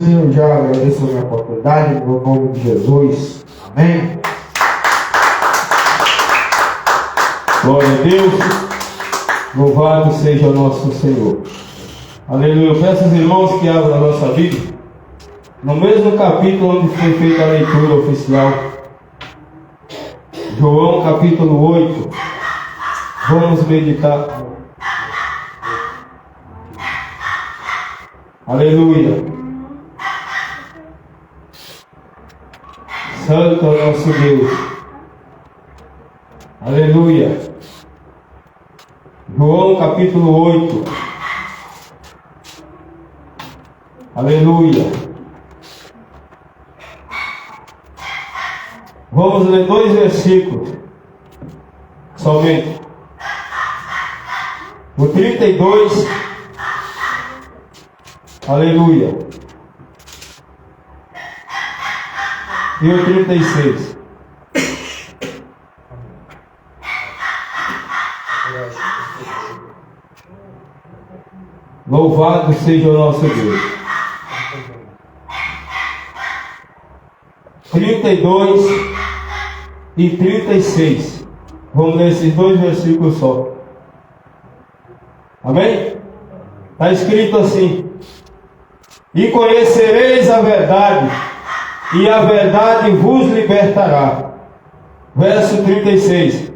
Eu já agradeço a minha oportunidade, no nome de Jesus. Amém. Glória a Deus. Louvado seja o nosso Senhor. Aleluia. Eu peço aos irmãos que abram a nossa Bíblia, no mesmo capítulo onde foi feita a leitura oficial. João capítulo 8. Vamos meditar. Aleluia. Santo é o nosso Deus. Aleluia. João capítulo 8. Aleluia. Vamos ler 2 versículos somente. O 32. Aleluia. E o 36. Louvado seja o nosso Deus. 32 e 36. Vamos ler esses 2 versículos só. Amém? Está escrito assim: e conhecereis a verdade, e a verdade vos libertará. Verso 36.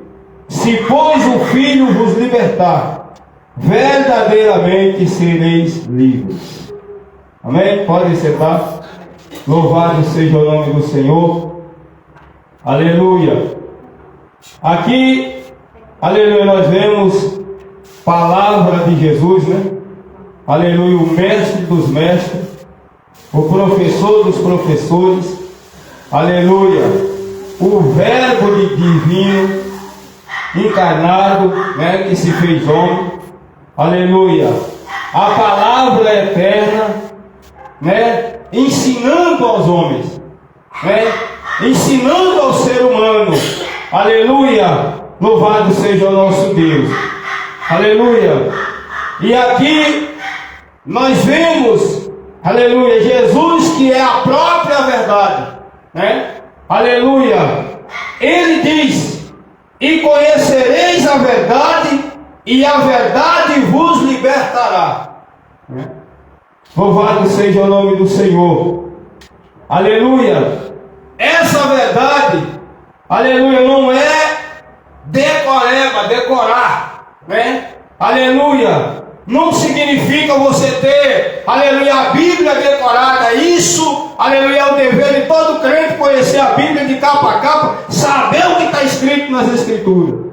Se pois o Filho vos libertar, verdadeiramente sereis livres. Amém? Pode sentar. Louvado seja o nome do Senhor. Aleluia. Aqui, aleluia, nós vemos palavra de Jesus, né? Aleluia, o mestre dos mestres, o professor dos professores, aleluia, o verbo divino, encarnado, né, que se fez homem, aleluia, a palavra eterna, né, ensinando aos homens, né, ensinando ao ser humano, aleluia, louvado seja o nosso Deus, aleluia. E aqui nós vemos, aleluia, Jesus, que é a própria verdade, né? Aleluia. Ele diz: e conhecereis a verdade, e a verdade vos libertará. Louvado seja o nome do Senhor. Aleluia. Essa verdade, aleluia, não é decorar, né? Aleluia. Não significa você ter, aleluia, a Bíblia decorada. Isso, aleluia, é o dever de todo crente conhecer a Bíblia de capa a capa, saber o que está escrito nas Escrituras.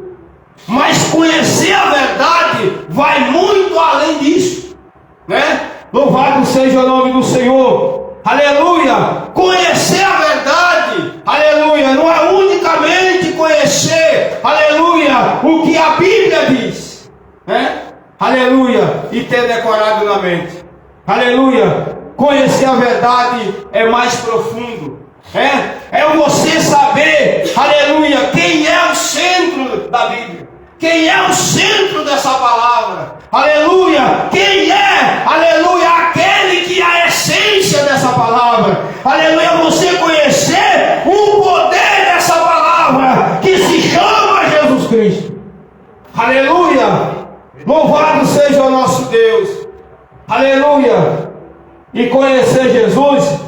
Mas conhecer a verdade vai muito além disso, né? Louvado seja o nome do Senhor. Aleluia. Conhecer a verdade, aleluia, não é unicamente conhecer, aleluia, o que a Bíblia diz, né? Aleluia, e ter decorado na mente. Aleluia. Conhecer a verdade é mais profundo. É você saber, aleluia, quem é o centro da Bíblia, quem é o centro dessa palavra. Aleluia. Quem é, aleluia, aquele que é a essência dessa palavra. Aleluia. Você conhecer o poder dessa palavra, que se chama Jesus Cristo. Aleluia. Louvado seja o nosso Deus. Aleluia. E conhecer Jesus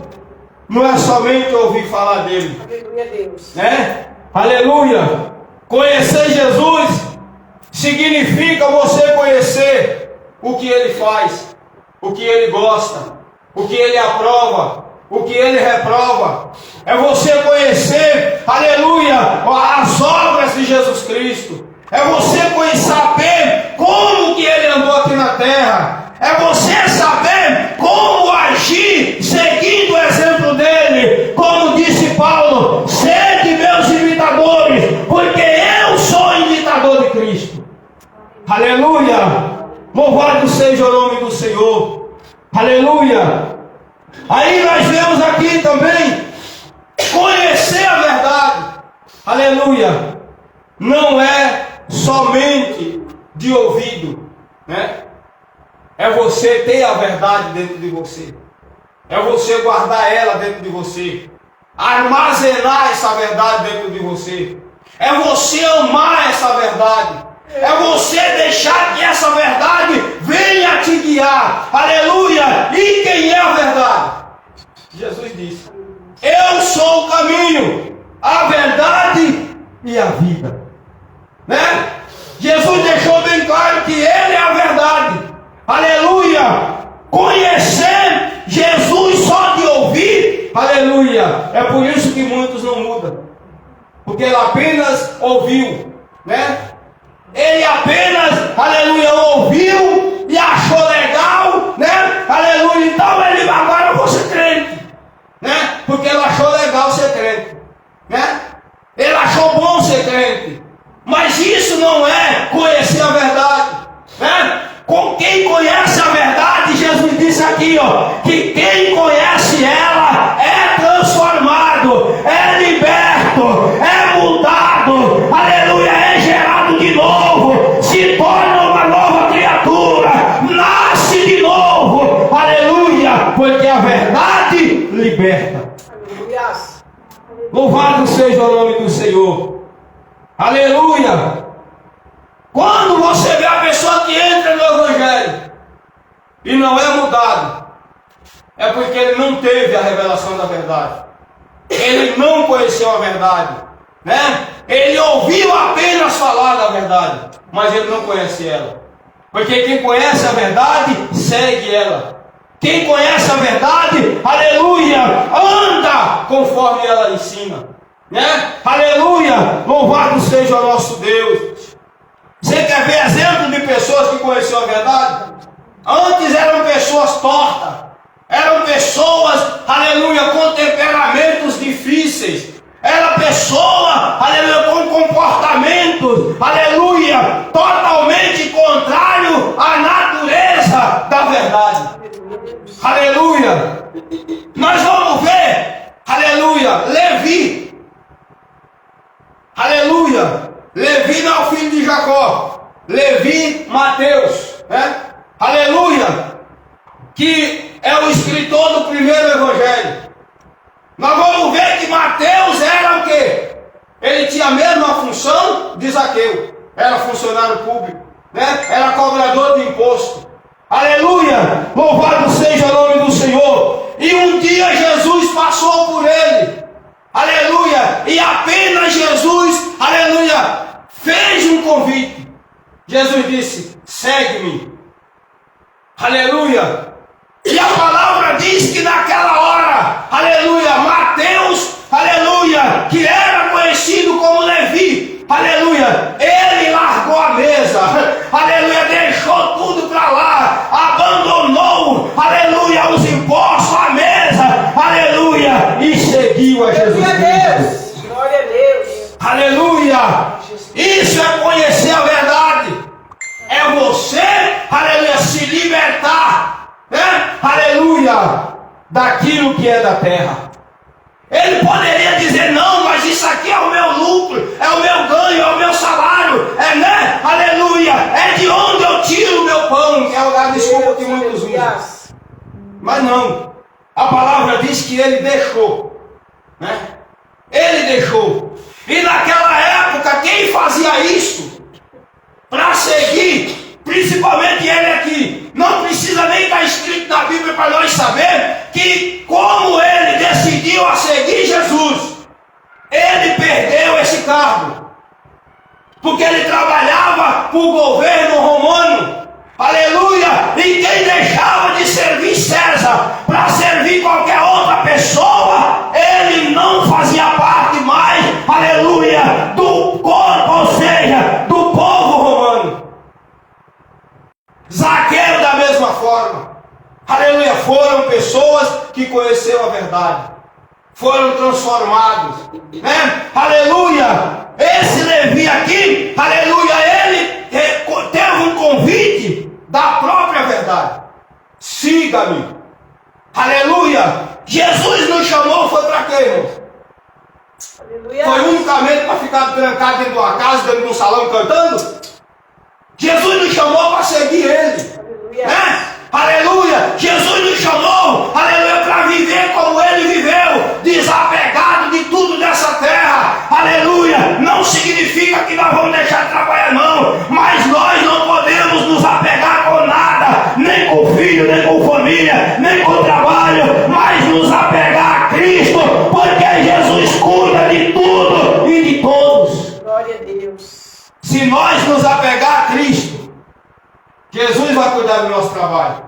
não é somente ouvir falar dele. Aleluia, Deus. Né? Aleluia. Conhecer Jesus significa você conhecer o que ele faz, o que ele gosta, o que ele aprova, o que ele reprova. É você conhecer, aleluia, as obras de Jesus Cristo. É você saber como que ele andou aqui na terra. É você saber como agir seguindo o exemplo dele. Como disse Paulo: sede meus imitadores, porque eu sou imitador de Cristo. Aleluia. Louvado seja o nome do Senhor. Aleluia. Aí nós vemos aqui também conhecer a verdade. Aleluia. Não é somente de ouvido, né? É você ter a verdade dentro de você. É você guardar ela dentro de você. Armazenar essa verdade dentro de você. É você amar essa verdade. É você deixar que essa verdade venha te guiar. Aleluia! E quem é a verdade? Jesus disse: eu sou o caminho, a verdade e a vida. Né? Jesus deixou bem claro que Ele é a verdade. Aleluia! Conhecer Jesus só de ouvir, aleluia! É por isso que muitos não mudam. Porque ele apenas ouviu, né? Ele apenas, aleluia, ouviu e achou legal, né? Aleluia, então ele agora eu vou ser crente, né? Porque ele achou legal ser crente, né? Ele achou bom ser crente. Mas isso não é conhecer a verdade, né? Com quem conhece a verdade, Jesus disse aqui, ó, que quem conhece ela é transformado, é liberto, é mudado, aleluia, é gerado de novo, se torna uma nova criatura, nasce de novo, aleluia, porque a verdade liberta. Aleluia. Louvado seja o nome do Senhor. Aleluia. Quando você vê a pessoa que entra no Evangelho e não é mudado, é porque ele não teve a revelação da verdade. Ele não conheceu a verdade, né? Ele ouviu apenas falar da verdade, mas ele não conhece ela. Porque quem conhece a verdade, segue ela. Quem conhece a verdade, aleluia, anda conforme ela ensina, né? Aleluia, louvado seja o nosso Deus. Você quer ver exemplo de pessoas que conheceram a verdade? Antes eram pessoas tortas, eram pessoas, aleluia, com temperamentos difíceis, era pessoa, aleluia, com comportamentos, aleluia, totalmente contrário à natureza da verdade. Aleluia. Nós vamos ver, aleluia, Levi. Aleluia. Levi não é o filho de Jacó. Levi, Mateus, né? Aleluia. Que é o escritor do primeiro evangelho. Nós vamos ver que Mateus era o quê? Ele tinha a mesma função de Zaqueu. Era funcionário público, né? Era cobrador de imposto. Aleluia! Louvado seja o nome do Senhor. E um dia Jesus passou por ele. Aleluia! E apenas Jesus, aleluia, fez um convite. Jesus disse: segue-me. Aleluia! E a palavra diz que naquela hora, aleluia, Mateus, aleluia, que era conhecido como Levi, aleluia, ele largou a mesa, aleluia, deixou tudo para lá, abandonou, aleluia, os impostos, a mesa, aleluia, e seguiu a Jesus Cristo. Glória a Deus. Aleluia! Isso é conhecer a verdade. É você, aleluia, se libertar, né? Aleluia, daquilo que é da terra. Ele poderia dizer: não, mas isso aqui é o meu lucro, é o meu ganho, é o meu salário, é, né? Aleluia, é de onde eu tiro o meu pão, que é a desculpa que muitos usam. Mas não, a palavra diz que ele deixou, né? Ele deixou. E naquela época, quem fazia isso para seguir, principalmente ele aqui, não precisa nem estar escrito na Bíblia para nós saber que, como ele decidiu a seguir Jesus, ele perdeu esse cargo, porque ele trabalhava para o governo romano. Aleluia! E quem deixava de servir César para servir qualquer outra pessoa, ele não fazia parte mais, aleluia, do corpo, ou seja, do povo romano. Zaqueu da mesma forma. Aleluia, foram pessoas que conheceram a verdade, foram transformados, né? Aleluia, esse Levi aqui, aleluia, ele teve um convite da própria verdade. Siga-me. Aleluia. Jesus nos chamou, foi para quê, irmãos? Aleluia. Foi unicamente para ficar trancado dentro de uma casa, dentro de um salão cantando? Jesus nos chamou para seguir Ele, né? Aleluia! Jesus nos chamou, aleluia, para viver como Ele viveu, desapegado de tudo dessa terra. Aleluia! Não significa que nós vamos deixar de trabalhar, não, mas nós não podemos nos apegar com nada, nem com filho, nem com família, nem com trabalho, mas nos apegar a Cristo, porque Jesus cuida de tudo e de todos. Glória a Deus. Se nós nos apegar a Cristo, Jesus vai cuidar do nosso trabalho,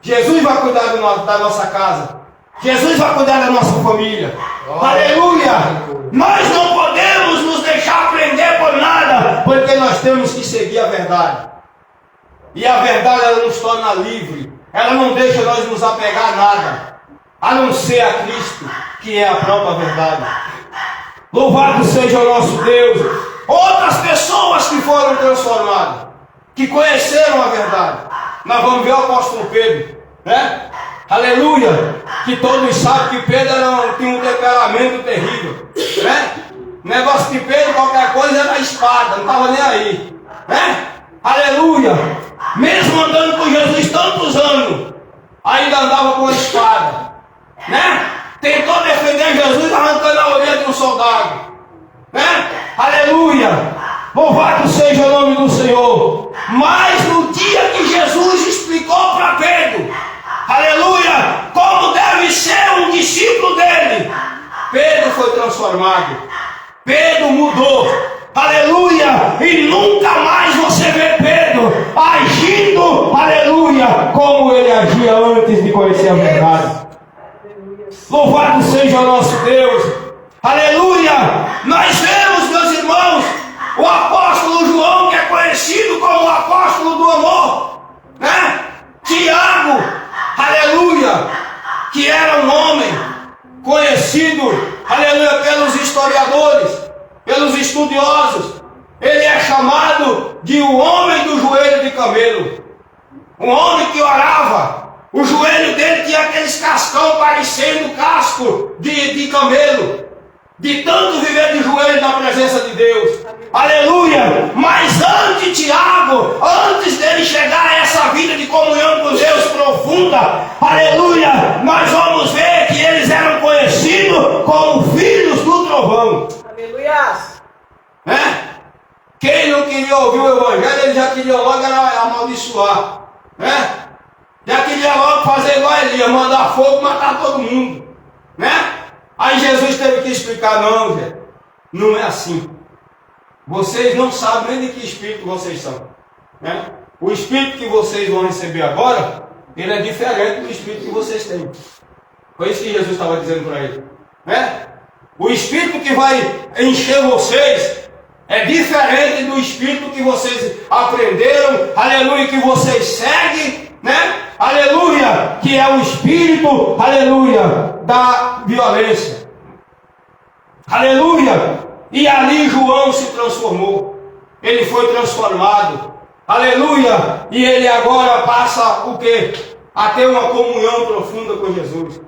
Jesus vai cuidar da nossa casa, Jesus vai cuidar da nossa família. Aleluia! Nós não podemos nos deixar prender por nada, porque nós temos que seguir a verdade. E a verdade, ela nos torna livre. Ela não deixa nós nos apegar a nada, a não ser a Cristo, que é a própria verdade. Louvado seja o nosso Deus. Outras pessoas que foram transformadas, que conheceram a verdade. Nós vamos ver o apóstolo Pedro, né? Aleluia! Que todos sabem que Pedro tinha um temperamento terrível, né? O negócio de Pedro, qualquer coisa era espada, não estava nem aí, né? Aleluia! Mesmo andando com Jesus tantos anos, ainda andava com a espada, né? Tentou defender Jesus arrancando a orelha de um soldado, né? Aleluia! Louvado seja o nome do Senhor. Mas no dia que Jesus explicou para Pedro, aleluia, como deve ser um discípulo dele, Pedro foi transformado, Pedro mudou, aleluia, e nunca mais você vê Pedro agindo, aleluia, como ele agia antes de conhecer a verdade. Louvado seja o nosso Deus, aleluia. Nós vemos, meus irmãos, o apóstolo João, que é conhecido como o apóstolo do amor, né? Tiago, aleluia, que era um homem conhecido, aleluia, pelos historiadores, pelos estudiosos. Ele é chamado de o homem do joelho de camelo. Um homem que orava, o joelho dele tinha aqueles cascão parecendo casco de camelo, de tanto viver de joelho na presença de Deus. Aleluia! Mas antes, Tiago, antes dele chegar a essa vida de comunhão com Deus profunda, aleluia, nós vamos ver que eles eram conhecidos como filhos do trovão. Aleluia! Né? Quem não queria ouvir o evangelho, ele já queria logo amaldiçoar, né? Já queria logo fazer igual Elias, mandar fogo, matar todo mundo, né? Aí Jesus teve que explicar: não, gente, não é assim. Vocês não sabem nem de que espírito vocês são, né? O espírito que vocês vão receber agora, ele é diferente do espírito que vocês têm. Foi isso que Jesus estava dizendo para ele, né? O espírito que vai encher vocês é diferente do espírito que vocês aprenderam, aleluia, que vocês seguem, né? Aleluia, que é o espírito, aleluia, da violência. Aleluia. E ali João se transformou. Ele foi transformado. Aleluia. E ele agora passa o quê? A ter uma comunhão profunda com Jesus,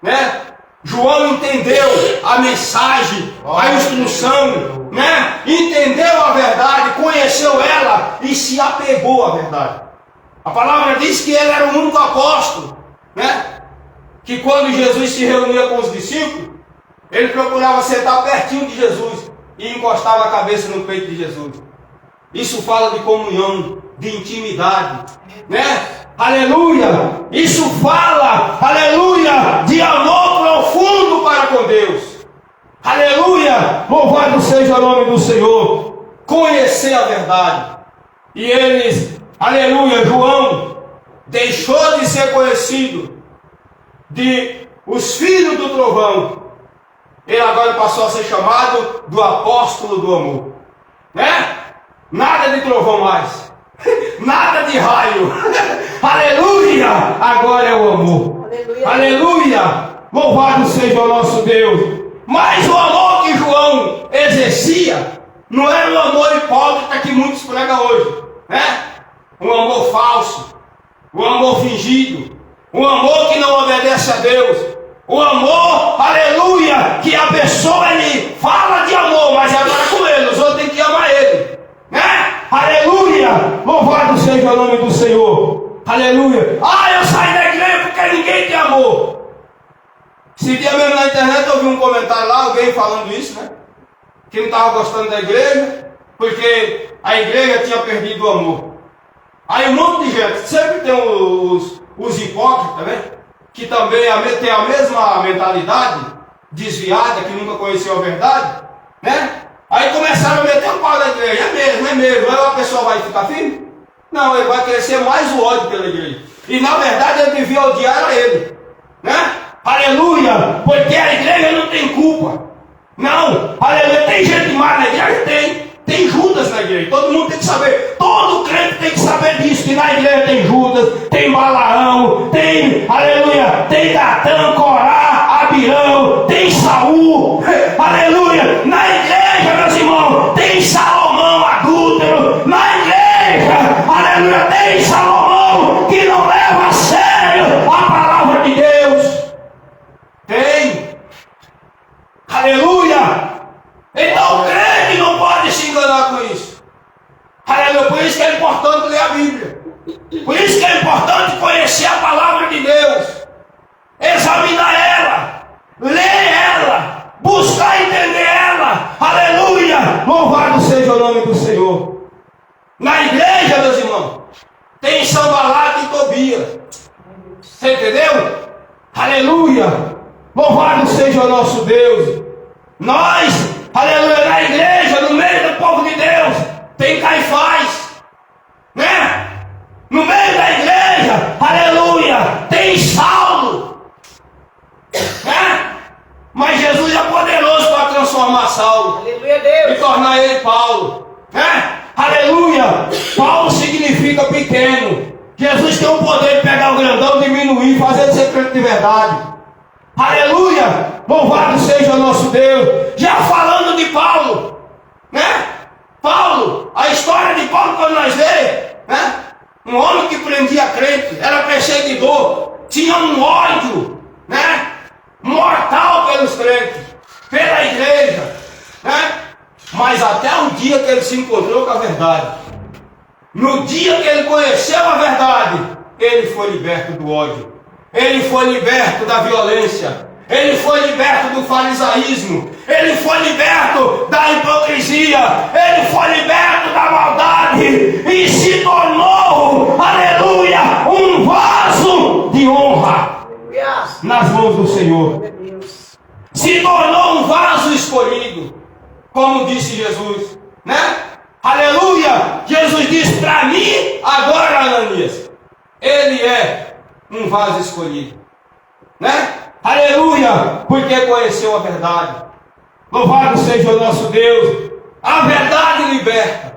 né? João entendeu a mensagem, a instrução, né? Entendeu a verdade, conheceu ela e se apegou à verdade. A palavra diz que ele era o único apóstolo, né? Que quando Jesus se reunia com os discípulos, ele procurava sentar pertinho de Jesus e encostava a cabeça no peito de Jesus. Isso fala de comunhão, de intimidade, né? Aleluia! Isso fala, aleluia, de amor profundo para com Deus. Aleluia! Louvado seja o nome do Senhor. Conhecer a verdade. E eles, aleluia, João deixou de ser conhecido de os filhos do trovão. Ele agora passou a ser chamado do apóstolo do amor, né? Nada de trovão mais, nada de raio. Aleluia! Agora é o amor. Aleluia. Aleluia! Louvado seja o nosso Deus. Mas o amor que João exercia não era o amor hipócrita que muitos pregam hoje, né? Um amor falso, um amor fingido, um amor que não obedece a Deus. O amor, aleluia, que a pessoa ele fala de amor, mas agora com ele, os outros têm que amar ele, né? Aleluia, louvado seja o nome do Senhor. Aleluia. Ah, eu saí da igreja porque ninguém tem amor. Esse dia mesmo na internet eu vi um comentário lá, alguém falando isso, né? Que não estava gostando da igreja, porque a igreja tinha perdido o amor. Aí um monte de gente, sempre tem os hipócritas, né? Que também tem a mesma mentalidade, desviada, que nunca conheceu a verdade, né? Aí começaram a meter o pau na igreja, é mesmo. Aí a pessoa vai ficar firme? Não, ele vai crescer mais o ódio pela igreja. E na verdade ele devia odiar a ele, né? Aleluia, porque a igreja não tem culpa. Não, aleluia, tem gente má na igreja? Tem Judas na igreja, todo mundo tem que saber, todo crente tem que saber disso, que na igreja tem Judas, tem Balaão, tem, aleluia, tem Datã, Corá, Abirão, tem Saul, aleluia, na igreja, meus irmãos, tem Salomão adúltero, na igreja, aleluia, tem Salomão que não leva a sério a palavra de Deus, tem, aleluia. Então o crente não pode se enganar com isso. Aleluia. Por isso que é importante ler a Bíblia. Por isso que é importante conhecer a palavra de Deus. Examinar ela. Ler ela. Buscar entender ela. Aleluia. Louvado seja o nome do Senhor. Na igreja, meus irmãos, tem Sanbalate e Tobias. Você entendeu? Aleluia. Louvado seja o nosso Deus. Nós, aleluia, na igreja, no meio do povo de Deus, tem Caifás, né? No meio da igreja, aleluia, tem Saulo, né? Mas Jesus é poderoso para transformar Saulo, Aleluia, Deus. e tornar ele Paulo, né? Aleluia, Paulo significa pequeno. Jesus tem o poder de pegar o grandão, diminuir, fazer ele ser crente de verdade. Aleluia! Louvado seja o nosso Deus. Já falando de Paulo, né? Paulo, a história de Paulo quando nós lê, né? Um homem que prendia crente, era perseguidor, tinha um ódio, né? Mortal pelos crentes, pela igreja, né? Mas até o dia que ele se encontrou com a verdade, no dia que ele conheceu a verdade, ele foi liberto do ódio. Ele foi liberto da violência, ele foi liberto do farisaísmo, ele foi liberto da hipocrisia, ele foi liberto da maldade e se tornou, aleluia, um vaso de honra nas mãos do Senhor. Se tornou um vaso escolhido, como disse Jesus, né? Aleluia! Jesus disse para mim, agora, Ananias, ele é um vaso escolhido, né? Aleluia, porque conheceu a verdade. Louvado seja o nosso Deus. A verdade liberta.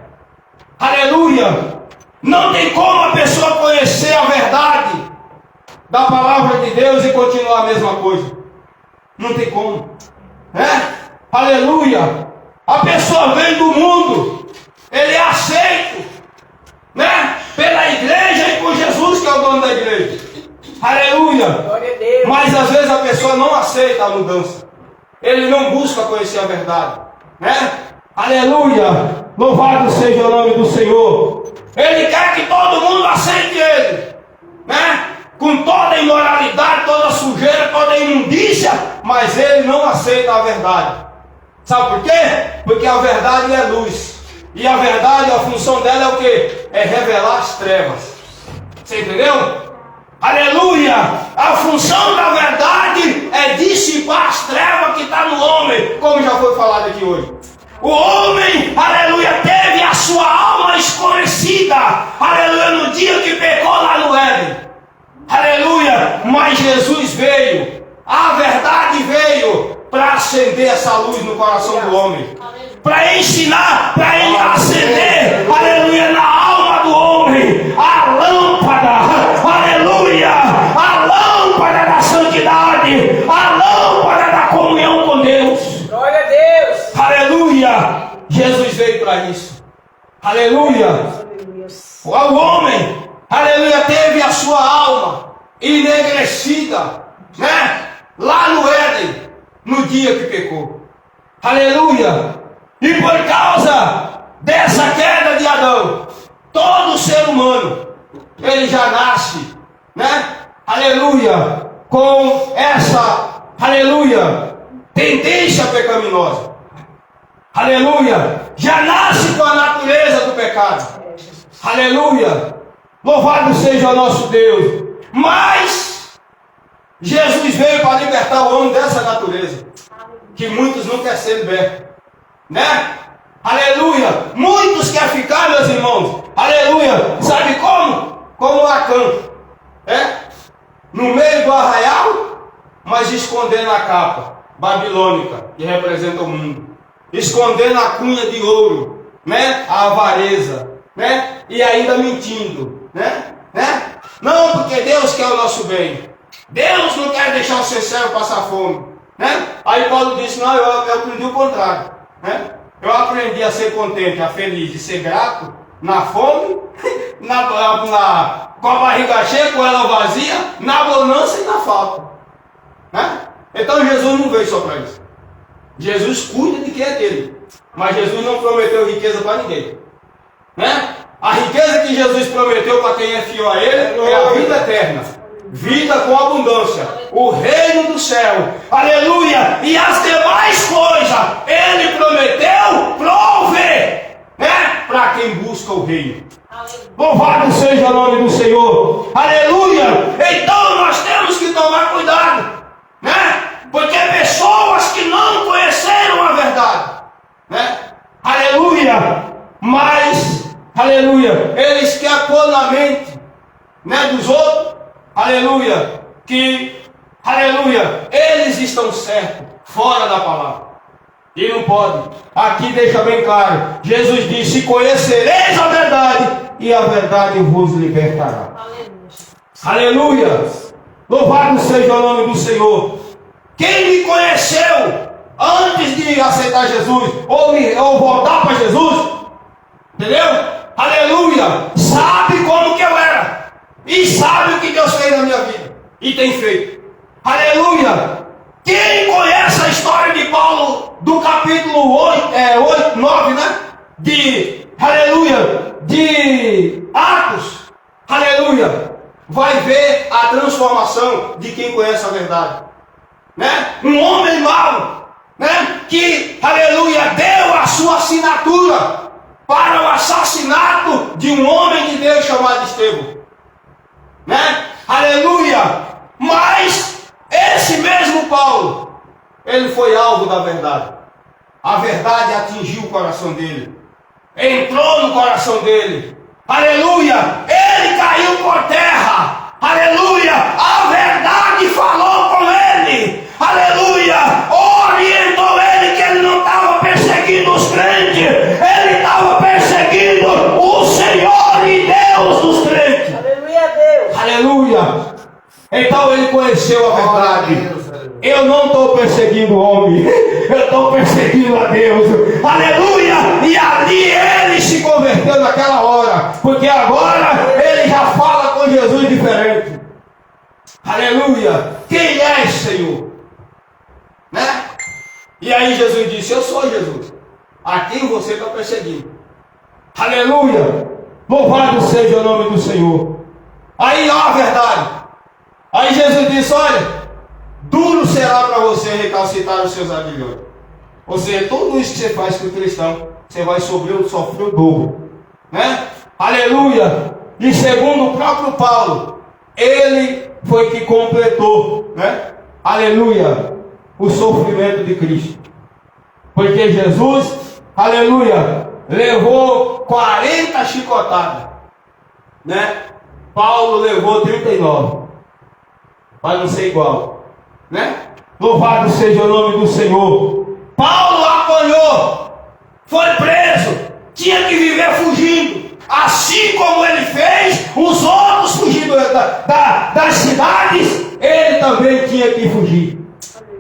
Aleluia. Não tem como a pessoa conhecer a verdade da palavra de Deus e continuar a mesma coisa. Não tem como, né? Aleluia. A pessoa vem do mundo, ele é aceito, né? Pela igreja e por Jesus, que é o dono da igreja. Aleluia! Mas às vezes a pessoa não aceita a mudança. Ele não busca conhecer a verdade, né? Aleluia! Louvado seja o nome do Senhor. Ele quer que todo mundo aceite ele, né? Com toda a imoralidade, toda a sujeira, toda a imundícia, mas ele não aceita a verdade. Sabe por quê? Porque a verdade é luz. E a verdade, a função dela é o quê? É revelar as trevas. Você entendeu? Aleluia! A função da verdade é dissipar as trevas que está no homem, como já foi falado aqui hoje. O homem, aleluia, teve a sua alma escurecida, aleluia, no dia que pecou lá no Éden. Aleluia! Mas Jesus veio, a verdade veio para acender essa luz no coração do homem, para ensinar, para ele acender, aleluia, na alma do homem, a lâmpada, aleluia, a lâmpada da santidade, a lâmpada da comunhão com Deus. Glória a Deus. Aleluia. Jesus veio para isso. Aleluia. O homem, aleluia, teve a sua alma enegrecida, né? Lá no Éden, no dia que pecou. Aleluia. E por causa dessa queda de Adão, todo ser humano ele já nasce, né? Aleluia, com essa, aleluia, tendência pecaminosa. Aleluia, já nasce com a natureza do pecado. Aleluia, louvado seja o nosso Deus. Mas Jesus veio para libertar o homem dessa natureza, que muitos não querem ser libertos, né? Aleluia, muitos querem ficar, meus irmãos, aleluia, sabe como? Como Acã, no meio do arraial, mas escondendo a capa babilônica, que representa o mundo, escondendo a cunha de ouro, né? A avareza, né? E ainda mentindo, né? Não, porque Deus quer o nosso bem. Deus não quer deixar o seu servo passar fome, né? Aí Paulo disse, não, eu aprendi o contrário, né? Eu aprendi a ser contente, a feliz, de ser grato na fome, com a barriga cheia, com ela vazia, na bonança e na falta, né? Então Jesus não veio só para isso. Jesus cuida de quem é dele, mas Jesus não prometeu riqueza para ninguém, né? A riqueza que Jesus prometeu para quem é fiel a ele é a vida eterna, vida com abundância, o reino do céu, aleluia, e as demais coisas ele prometeu prover, né? Para quem busca o reino. Louvado seja o nome do Senhor, aleluia. Então nós temos que tomar cuidado, né? Porque pessoas que não conheceram a verdade, né? Aleluia, mas aleluia, eles querem pôr na mente, né, dos outros, aleluia, que, aleluia, eles estão certos, fora da palavra, e não pode. Aqui deixa bem claro, Jesus disse, conhecereis a verdade, e a verdade vos libertará. Aleluia, louvado seja o nome do Senhor. Quem me conheceu antes de aceitar Jesus, ou voltar para Jesus, entendeu? Aleluia, sabe como que eu era, e sabe o que Deus fez na minha vida, e tem feito. Aleluia, quem conhece a história de Paulo, do capítulo 8, 9, né? Aleluia, de Atos, aleluia, vai ver a transformação de quem conhece a verdade, né? Um homem mau, né? Que, aleluia, deu a sua assinatura para o assassinato de um homem de Deus chamado Estevão, né? Aleluia, mas esse mesmo Paulo, ele foi alvo da verdade. A verdade atingiu o coração dele, entrou no coração dele, aleluia, ele caiu por terra, aleluia, a verdade falou com ele, aleluia, orientou ele que ele não estava perseguindo os crentes, ele estava perseguindo o Senhor e Deus dos crentes. Aleluia, Deus. Aleluia. Então ele conheceu a verdade. Eu não estou perseguindo o homem, eu estou perseguindo a Deus. Aleluia. E ali ele se converteu naquela hora, porque agora ele já fala com Jesus diferente. Aleluia. Quem és, Senhor? Né? E aí Jesus disse, eu sou Jesus, a quem você está perseguindo. Aleluia, louvado seja o nome do Senhor. Aí ó a verdade. Aí Jesus disse, olha, duro será para você recalcitrar os seus aguilhões. Ou seja, tudo isso que você faz com o cristão, você vai sofrer o dobro, né? Aleluia. E segundo o próprio Paulo, ele foi que completou, né? Aleluia, o sofrimento de Cristo. Porque Jesus, aleluia, levou 40 chicotadas, né? Paulo levou 39, para não ser igual, né? Louvado seja o nome do Senhor. Paulo apanhou, foi preso, tinha que viver fugindo, assim como ele fez, os outros fugindo das cidades, ele também tinha que fugir,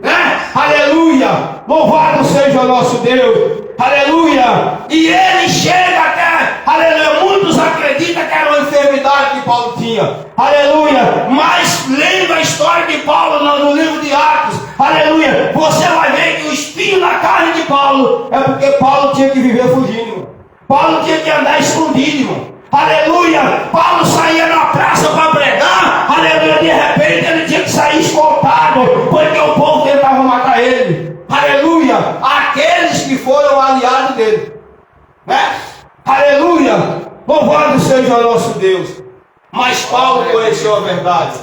né? Aleluia, louvado seja o nosso Deus, aleluia. E ele chega até, aleluia, muitos acreditam que era uma enfermidade que Paulo tinha, aleluia, mas lembra a história de Paulo no livro de Atos, aleluia, você vai ver que o espinho na carne de Paulo é porque Paulo tinha que viver fugindo, irmão. Paulo tinha que andar escondido, irmão. Aleluia! Paulo saía na praça para pregar, aleluia! De repente ele tinha que sair escoltado, porque o povo tentava matar ele. Aleluia! Aqueles que foram aliados dele, né? Aleluia! Louvado seja o nosso Deus. Mas Paulo conheceu a verdade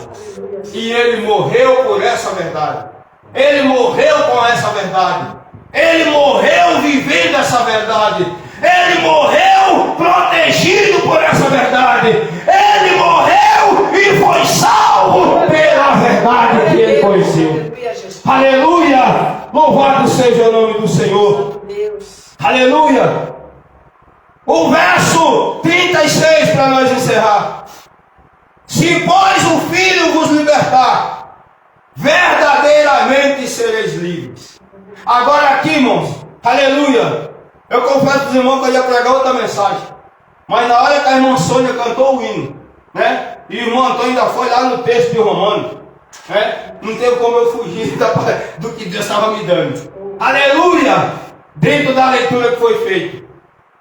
e ele morreu por essa verdade. Ele morreu com essa verdade. Ele morreu vivendo essa verdade. Ele morreu protegido por essa verdade. Ele morreu e foi salvo pela verdade que ele conheceu. Aleluia! Louvado seja o nome do Senhor. Aleluia! O verso 36 para nós encerrar. Se pois o Filho vos libertar, verdadeiramente sereis livres. Agora aqui, irmãos, aleluia, eu confesso para os irmãos que eu ia pregar outra mensagem, mas na hora que a irmã Sônia cantou o hino, né, e o irmão Antônio ainda foi lá no texto de Romano, né, não teve como eu fugir do que Deus estava me dando. Aleluia, dentro da leitura que foi feita.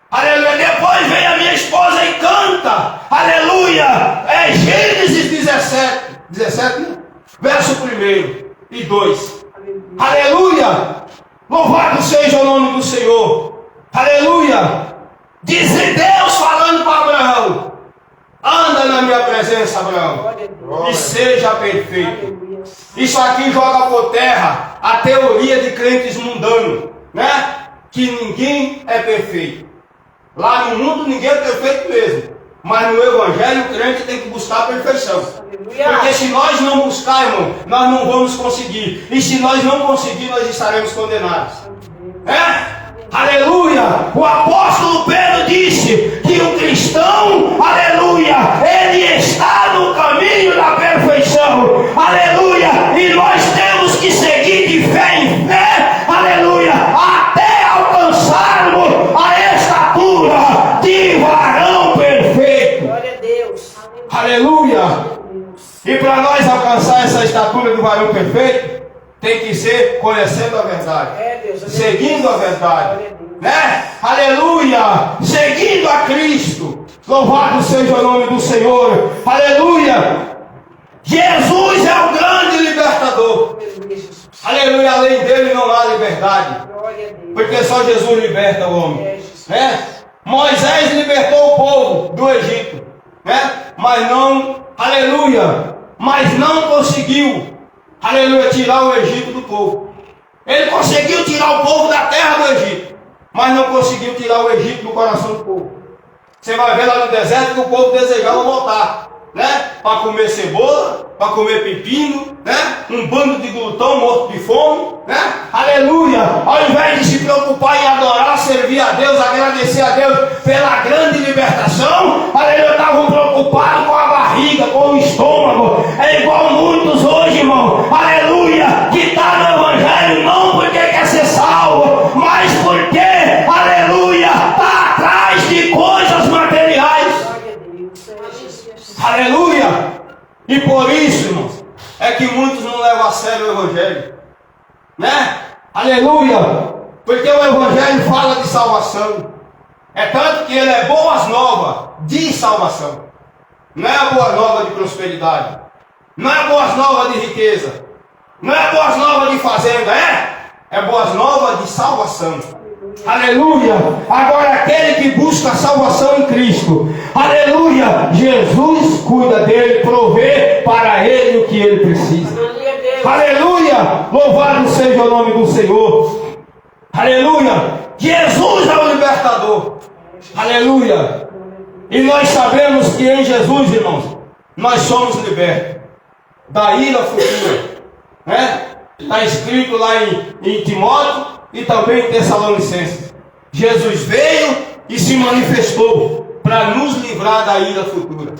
Aleluia, depois vem a minha esposa e canta, aleluia, é Gênesis 17, né? Verso 1 e 2, aleluia, louvado seja o nome do Senhor, aleluia, diz Deus falando para Abraão, anda na minha presença, Abraão, e seja perfeito. Isso aqui joga por terra a teoria de crentes mundanos, né? Que ninguém é perfeito. Lá no mundo ninguém é perfeito mesmo. Mas no Evangelho o crente tem que buscar a perfeição. Porque se nós não buscar, irmão, nós não vamos conseguir. E se nós não conseguir, nós estaremos condenados. Aleluia! O apóstolo Pedro disse que o cristão, aleluia, ele está no caminho da perfeição. Aleluia! E nós temos que seguir de fé em fé, aleluia, até alcançarmos a estatura de varão perfeito. Glória a Deus. Aleluia! E para nós alcançar essa estatura do varão perfeito, tem que ser conhecendo a verdade, seguindo a verdade, né? Aleluia! Seguindo a Cristo. Louvado seja o nome do Senhor. Aleluia! Jesus é o grande libertador. Aleluia! Além dele não há liberdade, porque só Jesus liberta o homem, né? Moisés libertou o povo do Egito, né? Mas não, aleluia, mas não conseguiu, aleluia, tirar o Egito do povo. Ele conseguiu tirar o povo da terra do Egito, mas não conseguiu tirar o Egito do coração do povo. Você vai ver lá no deserto que o povo desejava voltar, né? Para comer cebola, para comer pepino, né? Um bando de glutão morto de fome, né? Aleluia! Ao invés de se preocupar em adorar, servir a Deus, agradecer a Deus pela grande libertação, aleluia, estavam preocupados com a barriga, com o estômago. É igual muitos hoje, irmão, aleluia, que está no Evangelho não porque quer ser salvo, mas porque, aleluia, está atrás de coisas materiais. Aleluia! E por isso, irmãos, é que muitos não levam a sério o Evangelho, né? Aleluia! Porque o Evangelho fala de salvação. É tanto que ele é boas novas de salvação. Não é a boa nova de prosperidade, não é boas novas de riqueza, não é boas novas de fazenda, é boas novas de salvação. Aleluia! Agora aquele que busca a salvação em Cristo, aleluia, Jesus cuida dele, provê para ele o que ele precisa. Aleluia! Louvado seja o nome do Senhor. Aleluia! Jesus é o libertador. Aleluia! E nós sabemos que em Jesus, irmãos, nós somos libertos da ira futura, né? Está escrito lá em Timóteo e também em Tessalonicenses. Jesus veio e se manifestou para nos livrar da ira futura.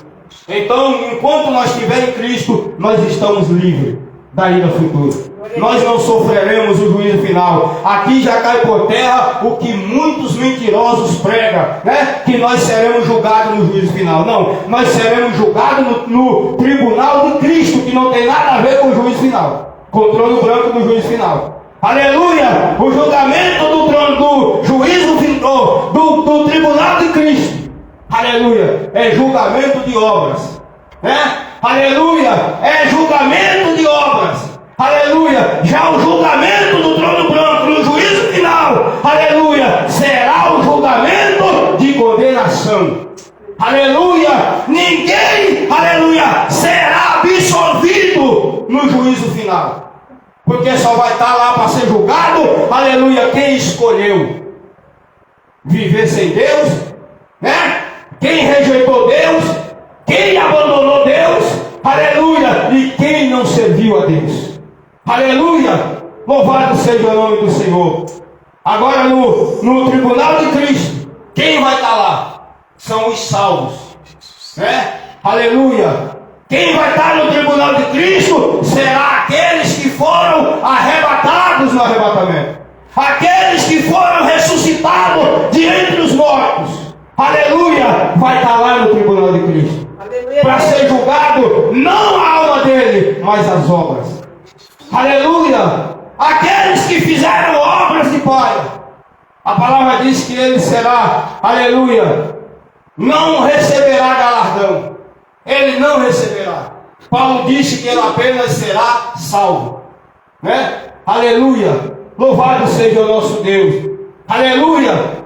Então, enquanto nós estivermos em Cristo, nós estamos livres da ira futura. Nós não sofreremos o juízo final. Aqui já cai por terra o que muitos mentirosos pregam, né? Que nós seremos julgados no juízo final. Não, nós seremos julgados no tribunal de Cristo, que não tem nada a ver com o juízo final. Controle branco do juízo final. Aleluia! O julgamento do trono, do juízo final, do tribunal de Cristo. Aleluia, é julgamento de obras, né? Aleluia, é julgamento de obras. Aleluia, já o julgamento do trono branco, no juízo final, aleluia, será o julgamento de condenação. Aleluia, ninguém, aleluia, será absolvido no juízo final, porque só vai estar lá para ser julgado, aleluia, quem escolheu viver sem Deus, né? Quem rejeitou Deus, quem abandonou Deus, aleluia, e quem não serviu a Deus, aleluia, louvado seja o nome do Senhor. Agora no tribunal de Cristo, quem vai estar lá? São os salvos, né? Aleluia. Quem vai estar no tribunal de Cristo será aqueles que foram arrebatados no arrebatamento, aqueles que foram ressuscitados de entre os mortos. Aleluia, vai estar lá no tribunal de Cristo para ser julgado não a alma dele, mas as obras. Aleluia, aqueles que fizeram obras de Pai, a palavra diz que ele será, aleluia, não receberá galardão, ele não receberá. Paulo disse que ele apenas será salvo, né? Aleluia, louvado seja o nosso Deus, aleluia.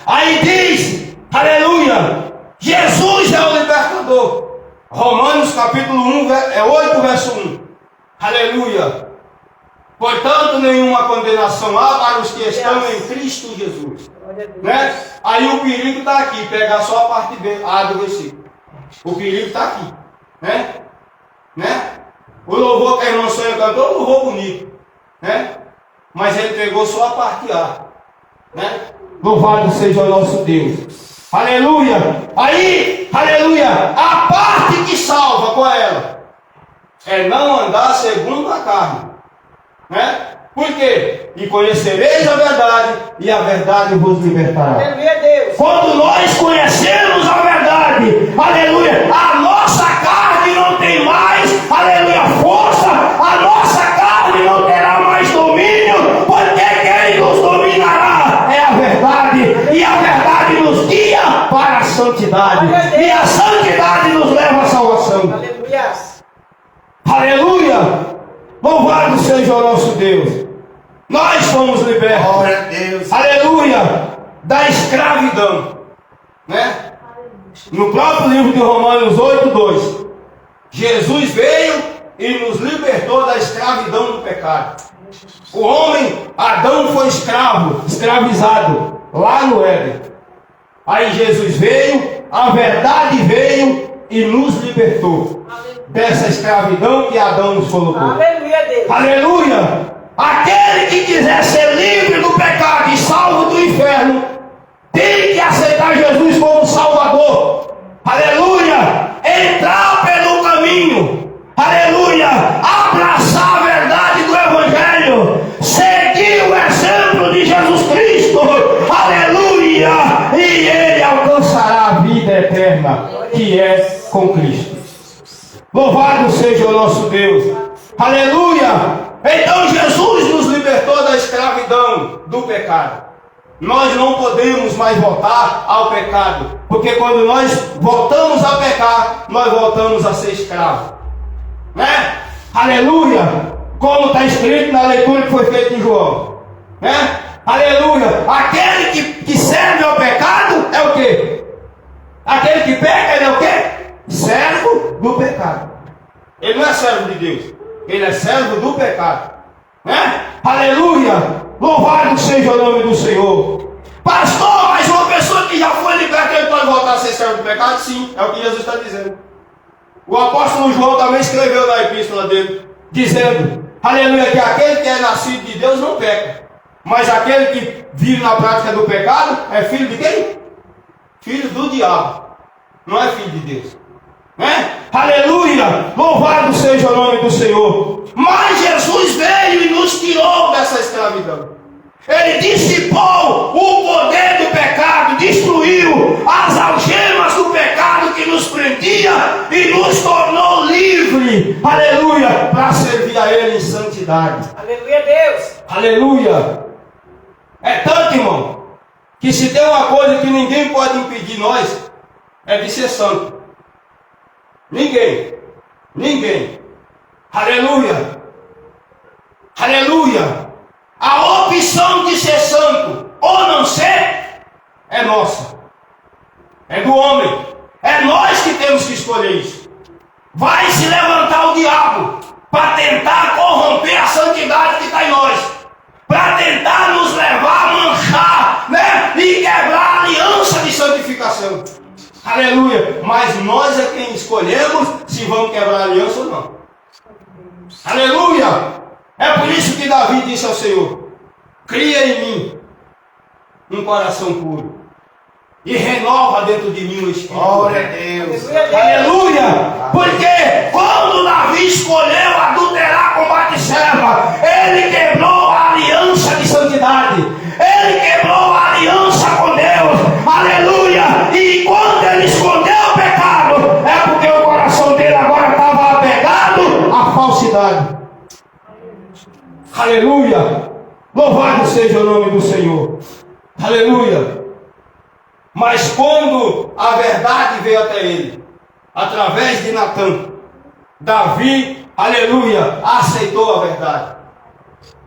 Aí diz, aleluia, Jesus é o libertador. Romanos capítulo 1, 8, verso 1. Aleluia. Portanto, nenhuma condenação há para os que estão em Cristo Jesus. Né? Aí o perigo está aqui, pegar só a parte A do versículo. O perigo está aqui. Né? O louvor que a irmã Sônia cantou, um louvor bonito. Né? Mas ele pegou só a parte A. Né? Louvado seja o nosso Deus. Aleluia. Aí, aleluia, a parte que salva, qual é ela? É não andar segundo a carne. Né? Por quê? E conhecereis a verdade, e a verdade vos libertará. Aleluia, Deus. Quando nós conhecemos a verdade, aleluia, a nossa carne não tem mais, aleluia, força, a nossa carne não terá mais domínio, porque quem nos dominará é a verdade, e a verdade nos guia para a santidade, e a santidade nos leva à salvação. Aleluia. Aleluia! Louvado seja o nosso Deus. Nós fomos libertos. Glória a Deus. Aleluia! Da escravidão. Né? No próprio livro de Romanos 8:2, Jesus veio e nos libertou da escravidão do pecado. O homem, Adão, foi escravizado lá no Éden. Aí Jesus veio, a verdade veio e nos libertou dessa escravidão que Adão nos colocou. Aleluia, Deus. Aleluia! Aquele que quiser ser livre do pecado e salvo do inferno, tem que aceitar Jesus como Salvador. Aleluia! Entrar pelo caminho. Aleluia! Abraçar a verdade do Evangelho. Seguir o exemplo de Jesus Cristo. Aleluia! E ele alcançará a vida eterna, que é com Cristo. Louvado seja o nosso Deus. Aleluia! Então Jesus nos libertou da escravidão do pecado. Nós não podemos mais voltar ao pecado, porque quando nós voltamos a pecar, nós voltamos a ser escravos. Né? Aleluia! Como está escrito na leitura que foi feita em João. Né? Aleluia! Aquele que serve ao pecado é o quê? Aquele que peca, ele é o quê? Servo do pecado. Ele não é servo de Deus, ele é servo do pecado, né? Aleluia, louvado seja o nome do Senhor. Pastor, mas uma pessoa que já foi liberta, ele pode voltar a ser servo do pecado? Sim, é o que Jesus está dizendo. O apóstolo João também escreveu na epístola dele, dizendo, aleluia, que aquele que é nascido de Deus não peca, mas aquele que vive na prática do pecado é filho de quem? Filho do diabo, não é filho de Deus. Né? Aleluia, louvado seja o nome do Senhor. Mas Jesus veio e nos tirou dessa escravidão. Ele dissipou o poder do pecado, destruiu as algemas do pecado que nos prendia e nos tornou livre, aleluia, para servir a Ele em santidade. Aleluia, Deus. Aleluia. É tanto, irmão, que se tem uma coisa que ninguém pode impedir nós, é de ser santo. Ninguém. Aleluia. Aleluia. A opção de ser santo ou não ser é nossa. É do homem. É nós que temos que escolher isso. Vai se levantar o diabo para tentar corromper a santidade que está em nós, para tentar nos levar a manchar, né? E quebrar a aliança de santificação. Aleluia. Mas nós é quem escolhemos se vamos quebrar a aliança ou não. Aleluia. É por isso que Davi disse ao Senhor: cria em mim um coração puro e renova dentro de mim o espírito. Glória a Deus. Aleluia. Porque quando Davi escolheu adulterar com Batseba, ele quebrou a aliança de santidade. Ele quebrou a aliança com Deus. Aleluia. E quando ele escondeu o pecado, é porque o coração dele agora estava apegado à falsidade. Aleluia. Louvado seja o nome do Senhor. Aleluia. Mas quando a verdade veio até ele, através de Natã, Davi, aleluia, aceitou a verdade.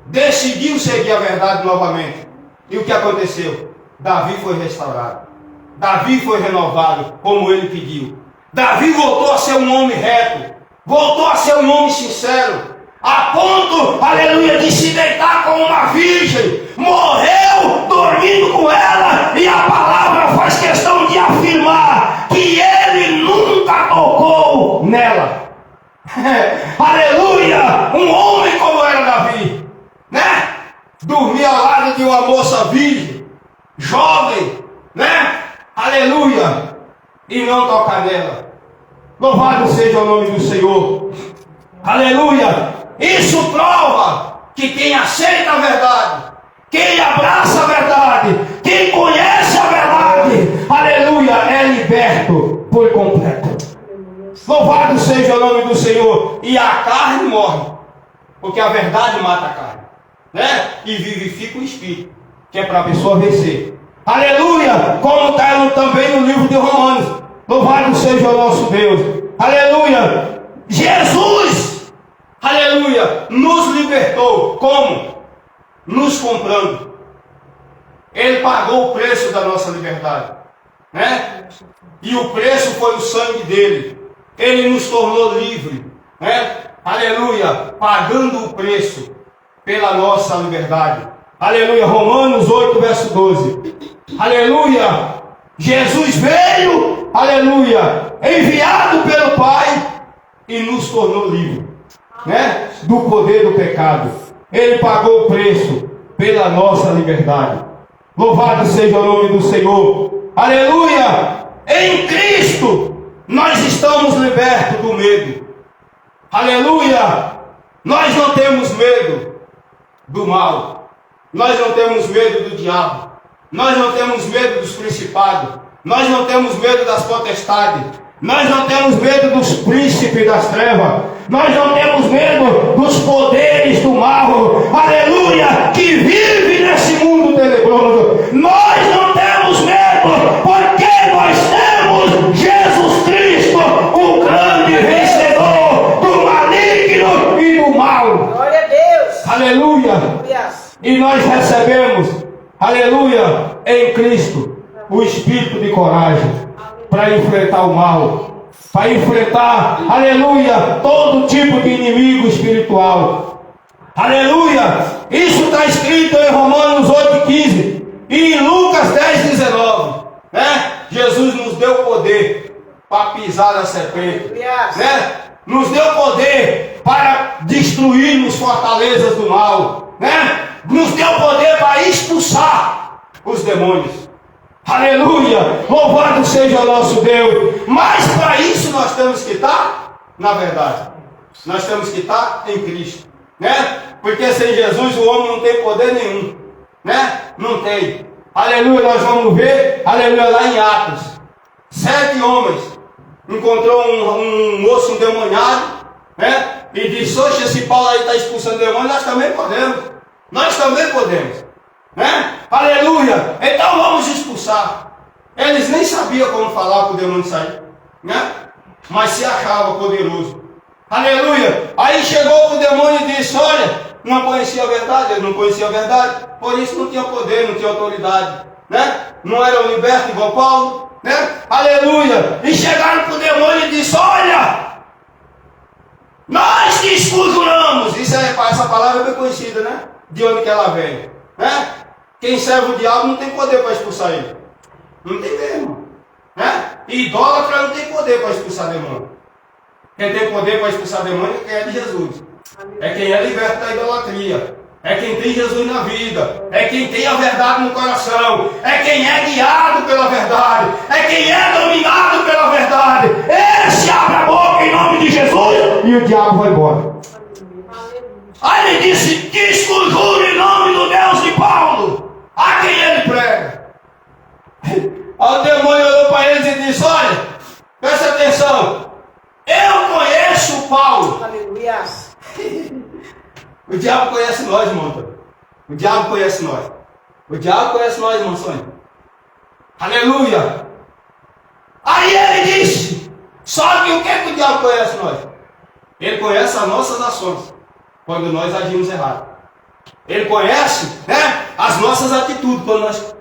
Decidiu seguir a verdade novamente. E o que aconteceu? Davi foi restaurado. Davi foi renovado, como ele pediu. Davi voltou a ser um homem reto. Voltou a ser um homem sincero. A ponto, aleluia, de se deitar com uma virgem. Morreu dormindo com ela. E a palavra faz questão de afirmar que ele nunca tocou nela. Aleluia. Um homem como era Davi, né? Dormia ao lado de uma moça virgem, jovem, né? Aleluia. E não tocar nela. Louvado seja o nome do Senhor. Aleluia. Isso prova que quem aceita a verdade, quem abraça a verdade, quem conhece a verdade, aleluia, é liberto por completo. Louvado seja o nome do Senhor. E a carne morre, porque a verdade mata a carne, né? E vivifica o espírito, que é para a pessoa vencer. Aleluia. Como está também no livro de Romanos. Louvado seja o nosso Deus. Aleluia. Jesus, aleluia, nos libertou. Como? Nos comprando. Ele pagou o preço da nossa liberdade, né? E o preço foi o sangue dele. Ele nos tornou livre, né? Aleluia, pagando o preço pela nossa liberdade. Aleluia. Romanos 8, verso 12. Aleluia. Jesus veio, aleluia, enviado pelo Pai e nos tornou livre, né? Do poder do pecado. Ele pagou o preço pela nossa liberdade. Louvado seja o nome do Senhor. Aleluia. Em Cristo nós estamos libertos do medo. Aleluia. Nós não temos medo do mal. Nós não temos medo do diabo. Nós não temos medo dos principados. Nós não temos medo das potestades. Nós não temos medo dos príncipes das trevas. Nós não temos medo dos poderes do mal. Aleluia! Que vive nesse mundo tenebroso. Nós não temos medo, porque nós temos Jesus Cristo, o grande vencedor do maligno e do mal. Glória a Deus. Aleluia! Glórias. E nós recebemos, aleluia, em Cristo, o espírito de coragem para enfrentar o mal, para enfrentar, aleluia, todo tipo de inimigo espiritual. Aleluia! Isso está escrito em Romanos 8,15 e em Lucas 10,19, né? Jesus nos deu poder para pisar na serpente, né? Nos deu poder para destruirmos fortalezas do mal, né? Nos deu poder para expulsar os demônios. Aleluia! Louvado seja o nosso Deus. Mas para isso nós temos que estar na verdade. Nós temos que estar em Cristo, né? Porque sem Jesus o homem não tem poder nenhum, né? Não tem. Aleluia, nós vamos ver, aleluia, lá em Atos. 7 homens encontrou um moço endemoniado, né? E disse: oxe, esse Paulo aí está expulsando demônio, nós também podemos. Nós também podemos, né? Aleluia. Então vamos expulsar. Eles nem sabiam como falar para o demônio sair, né? Mas se achava poderoso. Aleluia! Aí chegou o demônio e disse: olha, não conhecia a verdade, ele não conhecia a verdade, por isso não tinha poder, não tinha autoridade, né? Não era liberto igual Paulo, né? Aleluia! E chegaram para o demônio e disse: olha, nós te esculturamos. Essa palavra é bem conhecida, né? De onde que ela vem, né? Quem serve o diabo não tem poder para expulsar ele. Não tem mesmo, né? Idólatra não tem poder para expulsar demônio. Quem tem poder para expulsar demônio é quem é de Jesus. É quem é liberto da idolatria. É quem tem Jesus na vida. É quem tem a verdade no coração. É quem é guiado pela verdade. É quem é dominado pela verdade. Esse abre a boca em nome de Jesus e o diabo vai embora. Aí ele disse: que escultura em nome do Deus de Paulo, a quem ele prega. Aí o demônio olhou para eles e disse: olha, presta atenção, eu conheço Paulo. Aleluia. O diabo conhece nós, irmão. O diabo conhece nós. O diabo conhece nós, irmão Sônia. Aleluia. Aí ele disse: só que o que é que o diabo conhece nós? Ele conhece as nossas ações, quando nós agimos errado. Ele conhece, né, as nossas atitudes, quando nós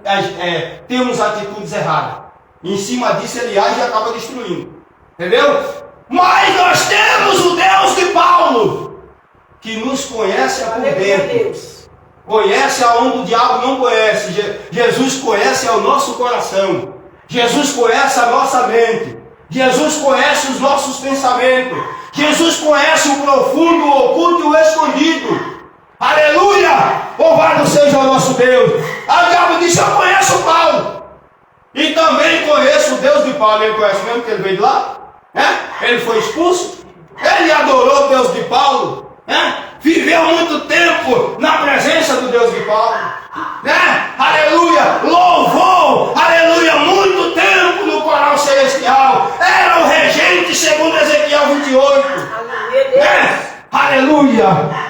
temos atitudes erradas. E em cima disso ele age e acaba destruindo. Entendeu? Mas nós temos o Deus de Paulo, que nos conhece por dentro. Conhece aonde o diabo não conhece. Jesus conhece ao nosso coração. Jesus conhece a nossa mente. Jesus conhece os nossos pensamentos. Jesus conhece o profundo, o oculto e o escondido. Aleluia! Louvado seja o nosso Deus. Aí o diabo disse: eu conheço Paulo. E também conheço o Deus de Paulo. Ele conhece mesmo que ele veio de lá? Né? Ele foi expulso. Ele adorou o Deus de Paulo. Né? Viveu muito tempo na presença do Deus de Paulo. Né? Aleluia! Louvou! Aleluia! Muito tempo no coral celestial. Era o regente segundo Ezequiel 28. Né? Aleluia!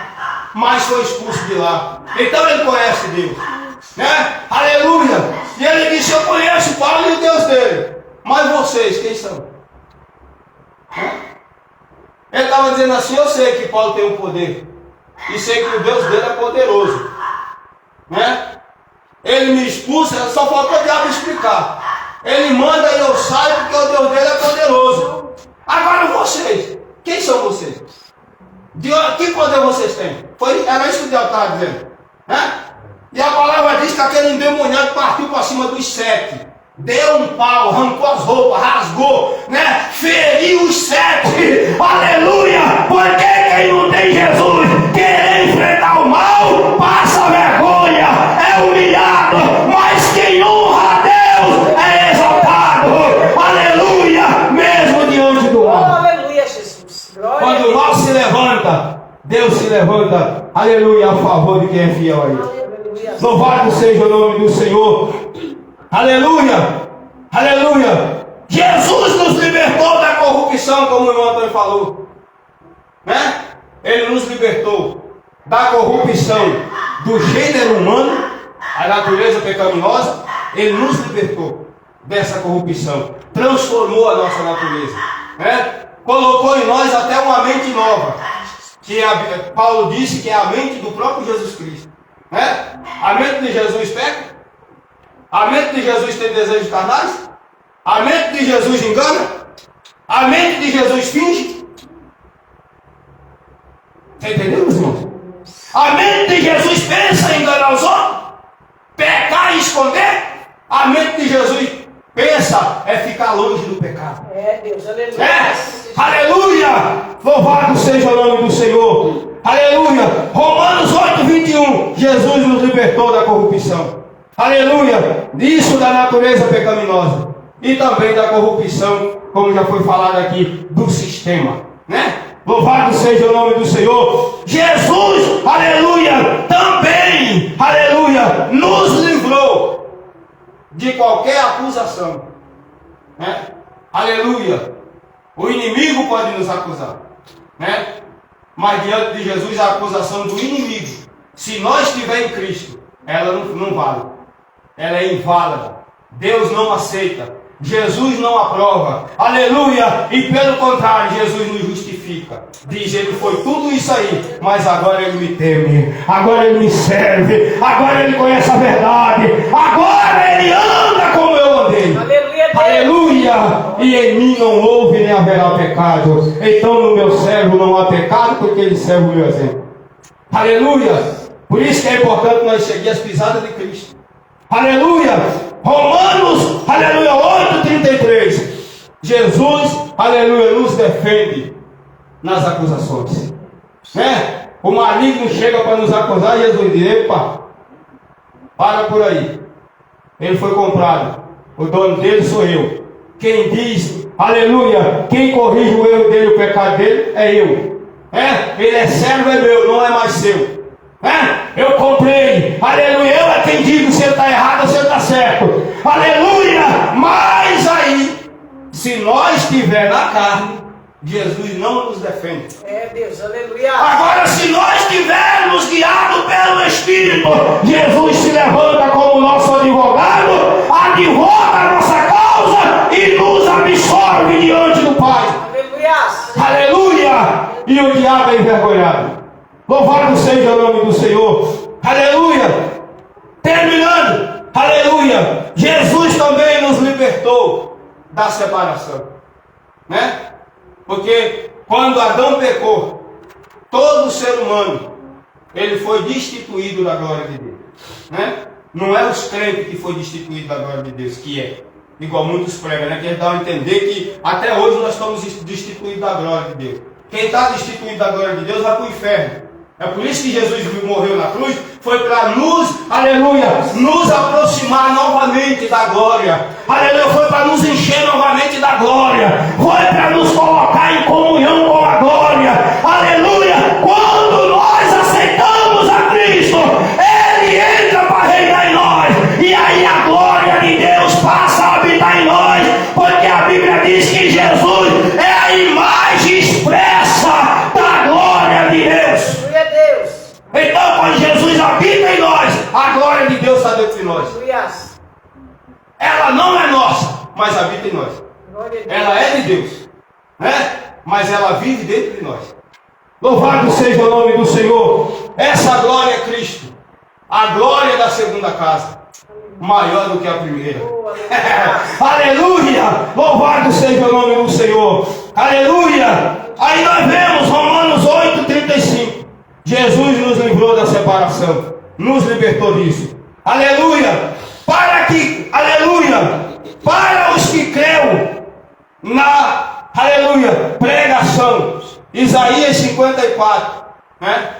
Mas foi expulso de lá. Então ele conhece Deus, né? Aleluia! E ele disse: eu conheço Paulo e o Deus dele. Mas vocês, quem são? Ele estava dizendo assim: eu sei que Paulo tem um poder. E sei que o Deus dele é poderoso, né? Ele me expulsa, só faltou o diabo explicar. Ele manda e eu saio porque o Deus dele é poderoso. Agora vocês, quem são vocês? Que poder vocês têm? Era isso que o diabo estava dizendo, né? E a palavra diz que aquele endemoniado partiu para cima dos 7. Deu um pau, arrancou as roupas, rasgou, né? Feriu os 7. Aleluia! Porque quem não tem Jesus, quer enfrentar o mal, passa vergonha, é humilhado. Mas quem honra a Deus é exaltado. Aleluia! Mesmo diante do mal. Aleluia, Jesus. Glória. Quando o mal se levanta, Deus se levanta, aleluia, a favor de quem é fiel a Ele. Louvado seja o nome do Senhor. Aleluia, aleluia. Jesus nos libertou da corrupção, como o irmão Antônio falou, né? Ele nos libertou da corrupção do gênero humano, a natureza pecaminosa. Ele nos libertou dessa corrupção, transformou a nossa natureza, né? Colocou em nós até uma mente nova, que Paulo disse que é a mente do próprio Jesus Cristo, né? A mente de Jesus peca? A mente de Jesus tem desejos carnais? A mente de Jesus engana? A mente de Jesus finge? Você entendeu, meus irmãos? A mente de Jesus pensa em enganar os homens? Pecar e esconder? A mente de Jesus pensa é ficar longe do pecado. É, Deus, aleluia. Aleluia! Louvado seja o nome do Senhor. Aleluia! Romanos 8:21. Jesus nos libertou da corrupção. Aleluia! Disso da natureza pecaminosa. E também da corrupção, como já foi falado aqui, do sistema, né? Louvado seja o nome do Senhor. Jesus, aleluia, também, aleluia, nos livrou de qualquer acusação, né? Aleluia. O inimigo pode nos acusar, né? Mas diante de Jesus a acusação do inimigo, se nós estivermos em Cristo, ela não vale. Ela é inválida Deus não aceita. Jesus não aprova. Aleluia. E pelo contrário, Jesus nos justifica. Diz, ele foi tudo isso aí, mas agora ele me teme, agora ele me serve, agora ele conhece a verdade, agora ele anda como eu andei. Aleluia, Deus. Aleluia. E em mim não houve nem haverá pecado. Então no meu servo não há pecado, porque ele serve o meu exemplo. Aleluia. Por isso que é importante nós seguir as pisadas de Cristo. Aleluia. Romanos, aleluia, 8:33. Jesus, aleluia, nos defende nas acusações. Né? O maligno chega para nos acusar e Jesus diz, epa, para por aí. Ele foi comprado. O dono dele sou eu. Quem diz, aleluia, quem corrige o erro dele, o pecado dele, é eu. Ele é servo, é meu, não é mais seu. Eu comprei, aleluia, eu é quem digo se ele está errado ou se ele está certo, aleluia. Mas aí, se nós estiver na carne, Jesus não nos defende. É Deus, aleluia. Agora, se nós estivermos guiados pelo Espírito, Jesus se levanta como nosso advogado, advoga a nossa causa e nos absorve diante do Pai. Aleluia. Aleluia. E o diabo é envergonhado. Louvado seja o nome do Senhor. Aleluia. Terminando. Aleluia. Jesus também nos libertou da separação. Né? Porque quando Adão pecou, todo ser humano, ele foi destituído da glória de Deus. Né? Não é os crentes que foi destituído da glória de Deus, que é. Igual muitos pregam, né? Que eles dão a entender que até hoje nós estamos destituídos da glória de Deus. Quem está destituído da glória de Deus vai para o inferno. É por isso que Jesus morreu na cruz, foi para nos, aleluia, nos aproximar novamente da glória. Aleluia, foi para nos encher novamente da glória. Foi para nos colocar em comunhão com a glória. Aleluia, quando nós aceitamos a Cristo, Ele entra para reinar em nós. E aí a glória de Deus passa a habitar em nós. Porque a Bíblia diz que Jesus é a imagem expressa da glória de Deus. Então, quando Jesus habita em nós, a glória de Deus está dentro de nós. Ela não é nossa, mas habita em nós. Ela é de Deus, né? Mas ela vive dentro de nós. Louvado seja o nome do Senhor. Essa glória é Cristo. A glória da segunda casa, maior do que a primeira. Aleluia! Louvado seja o nome do Senhor. Aleluia! Aí nós vemos Romanos 8:35. Jesus nos livrou da separação, nos libertou disso. Aleluia! Para que, aleluia, para os que creram na, aleluia, pregação. Isaías 54, né?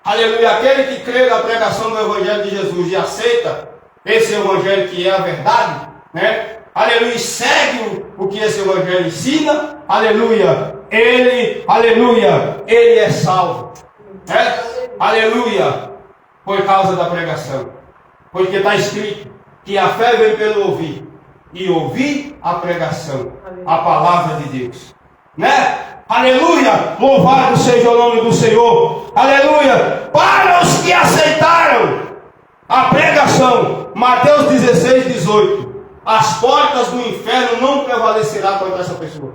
Aleluia, aquele que crê na pregação do Evangelho de Jesus e aceita esse Evangelho que é a verdade, né? Aleluia, segue o que esse Evangelho ensina, aleluia, ele é salvo. Aleluia, por causa da pregação, porque está escrito que a fé vem pelo ouvir, e ouvir a pregação, a palavra de Deus, né? Aleluia, louvado seja o nome do Senhor. Aleluia, para os que aceitaram a pregação, Mateus 16:18, as portas do inferno não prevalecerão contra essa pessoa.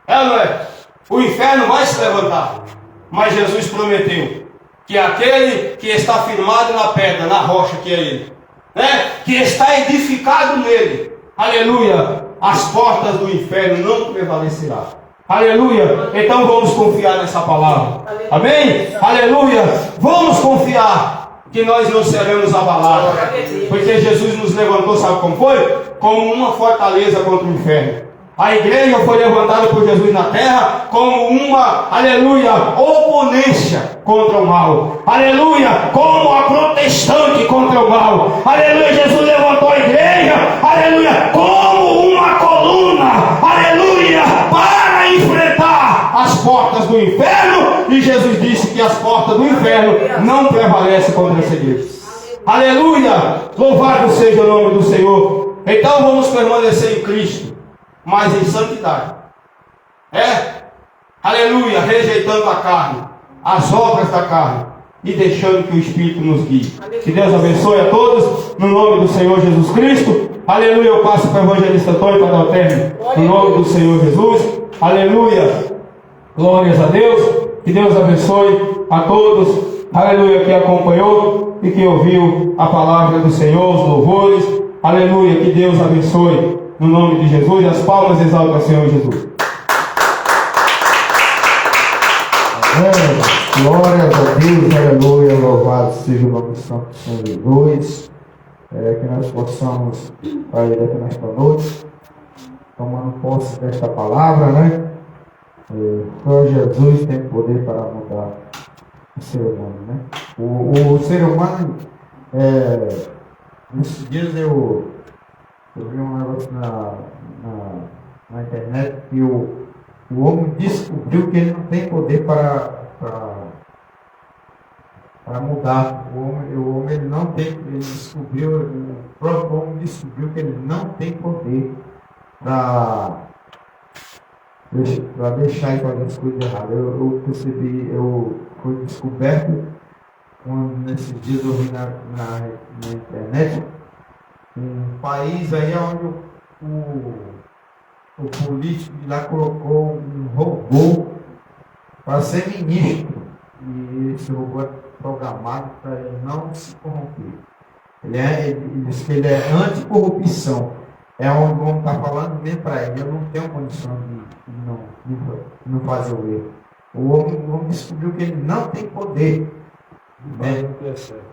Não é? O inferno vai se levantar. Mas Jesus prometeu que aquele que está firmado na pedra, na rocha que é Ele, né? Que está edificado nele, aleluia, as portas do inferno não prevalecerão. Aleluia, então vamos confiar nessa palavra. Amém? Aleluia, vamos confiar que nós não seremos abalados, porque Jesus nos levantou, sabe como foi? Como uma fortaleza contra o inferno. A igreja foi levantada por Jesus na terra como uma, aleluia, oponência contra o mal. Aleluia, como a protestante contra o mal. Aleluia, Jesus levantou a igreja, aleluia, como uma coluna, aleluia, para enfrentar as portas do inferno. E Jesus disse que as portas do inferno não prevalecem contra essa igreja. Aleluia, louvado seja o nome do Senhor. Então vamos permanecer em Cristo, mas em santidade. Aleluia, rejeitando a carne, as obras da carne, e deixando que o Espírito nos guie. Que Deus abençoe a todos, no nome do Senhor Jesus Cristo. Aleluia, eu passo para o evangelista Antônio para dar o término. Em nome do Senhor Jesus. Aleluia. Glórias a Deus. Que Deus abençoe a todos. Aleluia, que acompanhou e que ouviu a palavra do Senhor, os louvores. Aleluia, que Deus abençoe. No nome de Jesus, as palmas exaltam ao Senhor Jesus. Amém. Glórias a Deus, aleluia, louvado seja o nome santo do Senhor Jesus. Que nós possamos sair daqui nesta noite, tomando posse desta palavra, né? Só Jesus tem poder para mudar o ser humano, né? O ser humano, nesses dias eu vi um negócio na internet que o homem descobriu que ele não tem poder para mudar. O homem ele não tem, ele descobriu, o próprio homem descobriu que ele não tem poder para deixar e fazer as coisas erradas. Eu percebi, foi descoberto quando nesses dias eu vi na internet um país aí onde o político de lá colocou um robô para ser ministro, e esse robô é programado para ele não se corromper. Ele diz que ele é anticorrupção. É onde o homem está falando mesmo para ele. Eu não tenho condição de não fazer o erro. O homem descobriu que ele não tem poder, né,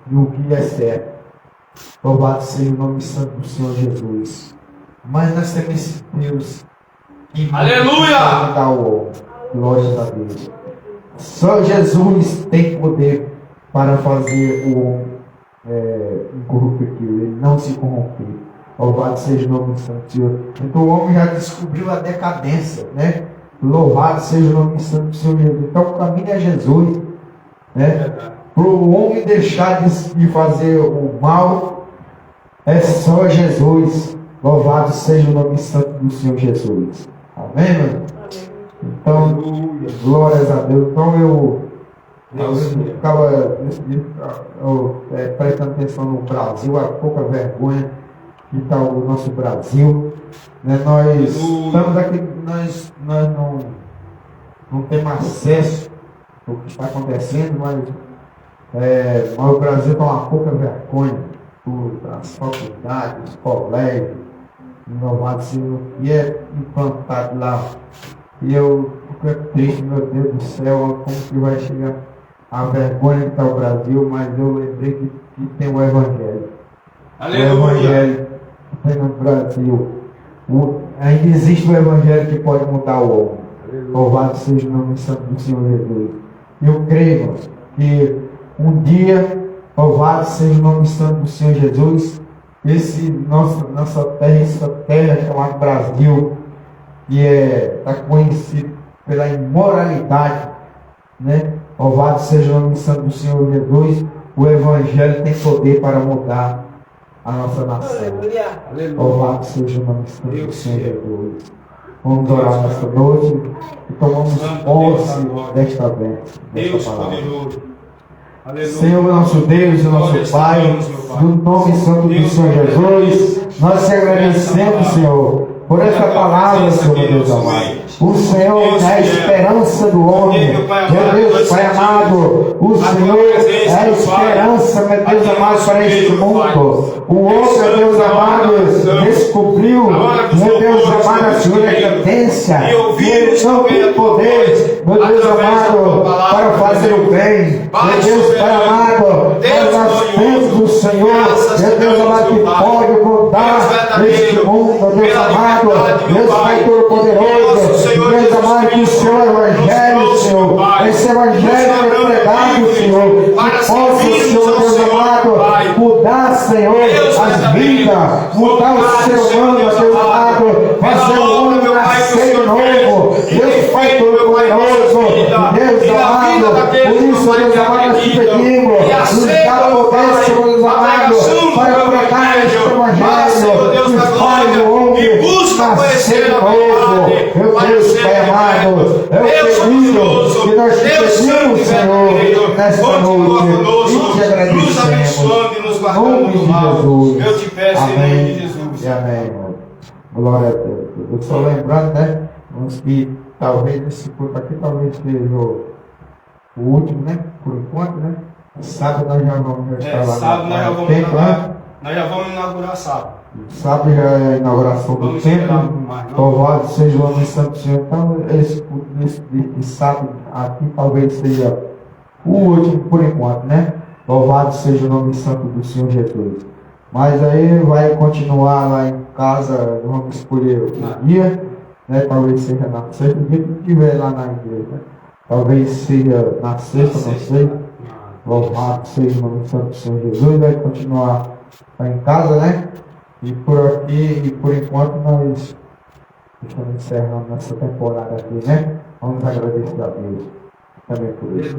do que é certo. Louvado seja o nome santo do Senhor Jesus. Mas nós temos esse Deus que Aleluia! dá o homem. Glórias a Deus. Só Jesus tem poder para fazer o homem incorruptível, ele não se corromper. Louvado seja o nome do Santo Senhor. Então o homem já descobriu a decadência, né? Louvado seja o nome do Santo Senhor Jesus. Então o caminho é Jesus, né? Para o homem deixar de fazer o mal, é só Jesus. Louvado seja o nome santo do Senhor Jesus. Amém, meu? Então, glórias a Deus. Então eu ficava prestando atenção no Brasil, a pouca vergonha que está o nosso Brasil. Né? Nós estamos aqui, nós não temos acesso ao que está acontecendo, mas o Brasil está uma pouca vergonha por as faculdades, os colégios, inovados, e é implantado lá. E eu fico triste, meu Deus do céu, como que vai chegar a vergonha que está o Brasil, mas eu lembrei que tem o Evangelho. Aleluia. O Evangelho que tem no Brasil. Ainda existe o Evangelho que pode mudar o homem. Louvado seja o nome santo do Senhor Jesus. Eu creio, irmãos, que um dia, louvado seja o nome santo do Senhor Jesus, nossa terra chamada Brasil, que está conhecido pela imoralidade, né? Louvado seja o nome santo do Senhor Jesus. O Evangelho tem poder para mudar a nossa nação. Aleluia. Louvado seja o nome santo do Senhor Jesus. Vamos orar nesta noite e tomamos posse desta bênção, desta palavra. Senhor, nosso Deus e nosso Pai, no nome santo do Senhor Jesus, nós te agradecemos, Senhor, por esta palavra, Senhor, meu Deus amado. O Senhor é a esperança do homem, meu Deus, Pai amado. O Senhor é a esperança, meu Deus amado, para este mundo. O homem, meu Deus amado, descobriu, meu Deus amado, a sua decadência. E ele não tem poder, meu Deus amado, para fazer o bem. Meu Deus, Pai amado, mas nós temos o Senhor, meu Deus amado, que pode mudar este mundo, meu Deus amado. Deus Pai Todo-Poderoso, Deus amado, que o seu Evangelho, Senhor, esse Evangelho é pregado, Senhor, que possa, Senhor, Deus amado, mudar, Senhor, as vidas, mudar o ser humano, Deus amado, fazer o homem nascer de novo. Deus Pai Todo-Poderoso, Deus amado, por isso, Deus amado, nós te pedimos, nos dá poder, Senhor, Deus amado, para pregar este Evangelho, que faz o homem nascer de novo. Meu Deus, Pai amado, eu pedido que nós te pedimos, Senhor, nesta noite, e te agradecemos. Em nome de Jesus. Eu te peço em nome de Jesus. E amém, irmão. Glória a Deus. Eu estou lembrando, né? Uns que talvez esse culto aqui talvez seja o último, né? Por enquanto, né? Sábado nós já vamos estar lá. Sábado nós já vamos templo, né? inaugurar. Nós já vamos inaugurar sábado. Sábado já é a inauguração do Vamos esperar templo. mais, não? Louvado seja o nome santo do Senhor. Então, esse culto de sábado aqui talvez seja o último por enquanto, né? Louvado seja o nome santo do Senhor Jesus. Mas aí vai continuar lá em casa, vamos escolher o dia, né? Talvez seja na sexta, o dia que estiver lá na igreja. Talvez seja na sexta, não sei. Louvado seja o nome santo do Senhor Jesus. Vai continuar lá em casa, né? E por aqui, e por enquanto nós estamos encerrando nossa temporada aqui, né? Vamos agradecer a Deus também por isso.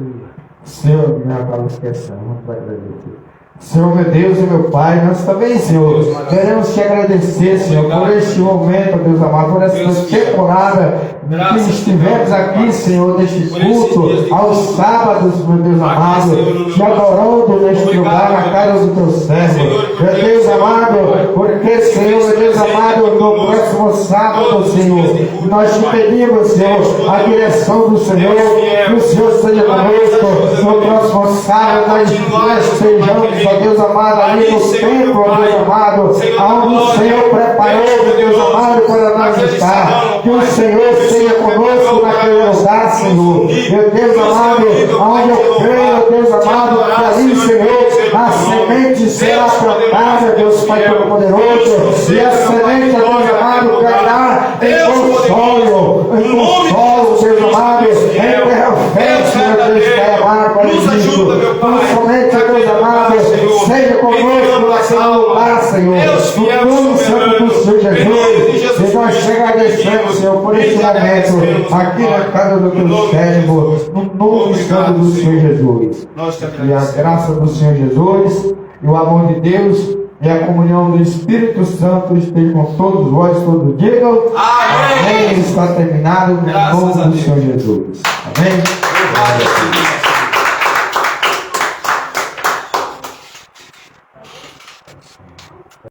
Senhor, me acaba esquecendo, vamos agradecer. Senhor, meu Deus e meu Pai, nós também, Senhor, queremos te agradecer, Senhor, por este momento, Deus amado, por essa temporada que estivemos aqui, Senhor, neste culto, aos sábados, meu Deus amado, te adorando neste lugar, na casa do teu servo. Meu Deus amado, porque, Senhor, meu Deus amado, no próximo sábado, Senhor, nós te pedimos, Senhor, a direção do Senhor, que o Senhor seja conosco. No próximo sábado, nós estejamos, ó Deus amado, ali no templo, ó Deus amado, onde o Senhor preparou, meu Deus amado, para nós estar. Que o Senhor seja conosco naquele lugar, Senhor. Meu Deus amado, onde eu creio, Deus amado, que ali, Senhor, a semente será plantada, Deus Pai Todo-Poderoso, e a semente, Deus amado, cairá em bom solo, Deus amado, em terra fértil, meu Deus Pai amado, para nos ajuda, meu Pai. somente, Deus amado, seja conosco naquele lugar, Senhor. No nome santo do Senhor Jesus. E nós te agradecemos, Senhor, por esse momento aqui na casa do teu servo, no nome santo do Senhor Jesus. E a graça do Senhor Jesus, e o amor de Deus, e a comunhão do Espírito Santo esteja com todos vós, todos digam. Amém. Está terminado no nome do Senhor Jesus. Amém. Louvado seja